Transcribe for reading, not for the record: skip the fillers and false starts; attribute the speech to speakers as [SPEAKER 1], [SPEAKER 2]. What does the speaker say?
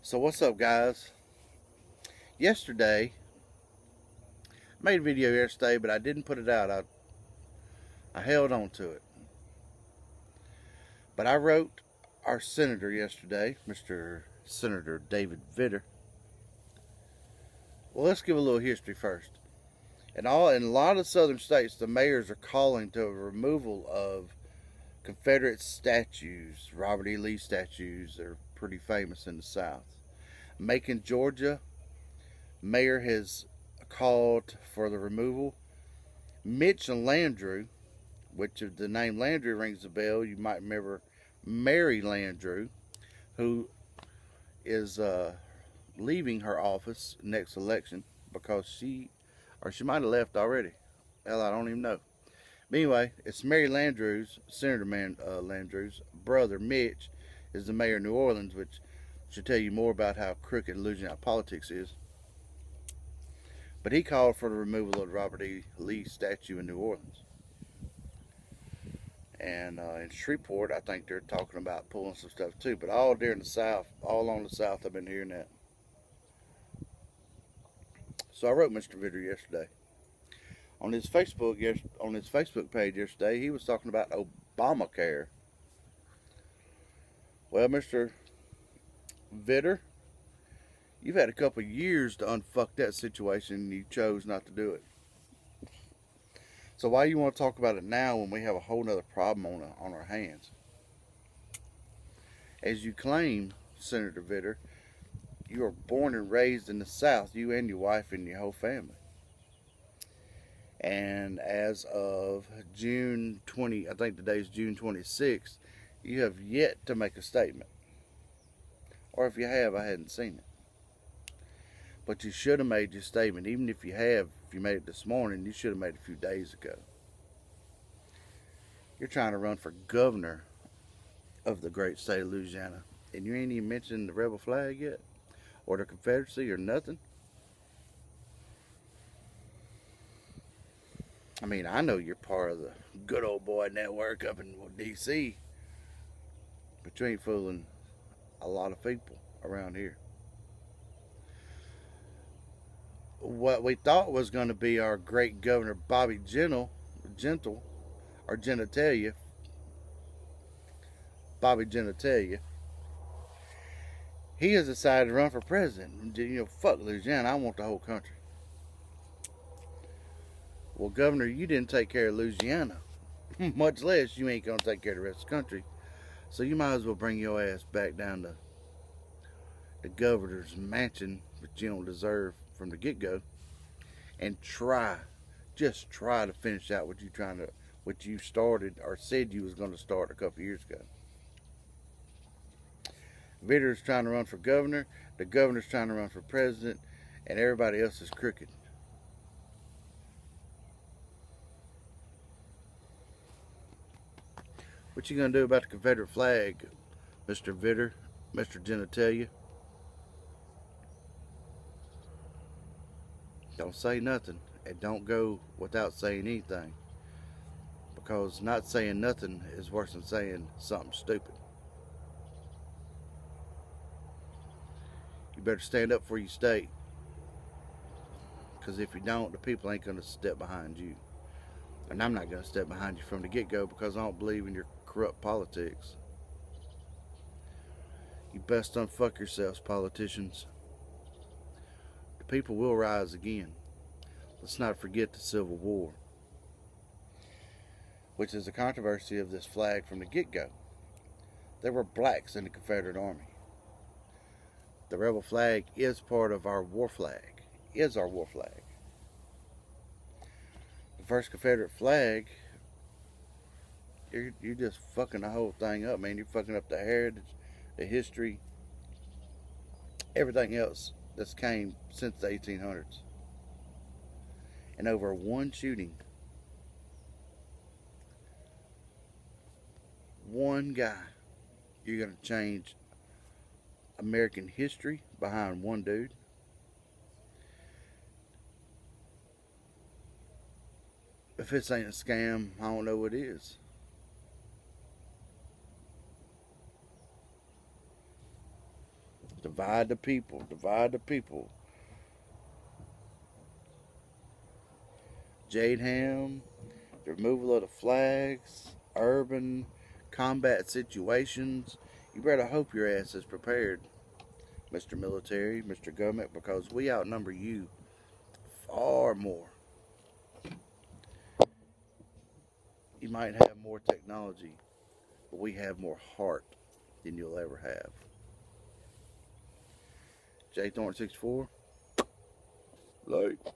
[SPEAKER 1] So what's up, guys? Yesterday, I made a video yesterday, but I didn't put it out. I held on to it. But I wrote our senator yesterday, Mr. Senator David Vitter. Well, let's give a little history first. In a lot of southern states, the mayors are calling to a removal of Confederate statues, Robert E. Lee statues. They're pretty famous in the South. Macon, Georgia, mayor has called for the removal. Mitch Landrieu, which if the name Landrieu rings a bell, you might remember Mary Landrieu, who is leaving her office next election because she might have left already. Hell, I don't even know. But anyway, it's Mary Landrieu's, Senator Landrieu's brother, Mitch, is the mayor of New Orleans, which should tell you more about how crooked Louisiana politics is. But he called for the removal of the Robert E. Lee statue in New Orleans. And in Shreveport, I think they're talking about pulling some stuff too. But all during the South, all along the South, I've been hearing that. So I wrote Mr. Vitter yesterday. On his Facebook page yesterday, he was talking about Obamacare. Well, Mr. Vitter, you've had a couple of years to unfuck that situation, and you chose not to do it. So why you want to talk about it now when we have a whole nother problem on our hands? As you claim, Senator Vitter, you were born and raised in the South, you and your wife and your whole family. And as of June 20, I think today's June 26th, you have yet to make a statement. Or if you have, I hadn't seen it. But you should have made your statement. Even if you made it this morning, you should have made it a few days ago. You're trying to run for governor of the great state of Louisiana, and you ain't even mentioned the rebel flag yet, or the Confederacy, or nothing. I mean, I know you're part of the good old boy network up in D.C., but you ain't fooling a lot of people around here. What we thought was going to be our great governor, Bobby Gentle, Bobby Genitalia, he has decided to run for president. You know, fuck Louisiana, I want the whole country. Well, Governor, you didn't take care of Louisiana, much less you ain't going to take care of the rest of the country. So you might as well bring your ass back down to the governor's mansion, which you don't deserve from the get-go, and just try to finish out what you started or said you was going to start a couple years ago. Vitter's trying to run for governor, the governor's trying to run for president, and everybody else is crooked. What you gonna do about the Confederate flag, Mr. Vitter, Mr. Genitalia? Don't say nothing, and don't go without saying anything, because not saying nothing is worse than saying something stupid. You better stand up for your state, because if you don't, the people ain't gonna step behind you. And I'm not gonna step behind you from the get-go, because I don't believe in your corrupt politics. You best unfuck yourselves, politicians. The people will rise again. Let's not forget the Civil War, which is the controversy of this flag from the get-go. There were blacks in the Confederate Army. The rebel flag is part of our war flag, The first Confederate flag, you're just fucking the whole thing up, man. You're fucking up the heritage, the history, everything else that's came since the 1800s. And over one shooting, one guy, you're going to change American history behind one dude. If this ain't a scam, I don't know what is. Divide the people. Divide the people. Jade Ham, the removal of the flags, urban combat situations. You better hope your ass is prepared, Mr. Military, Mr. Government, because we outnumber you far more. You might have more technology, but we have more heart than you'll ever have. J Thornton 64. Light.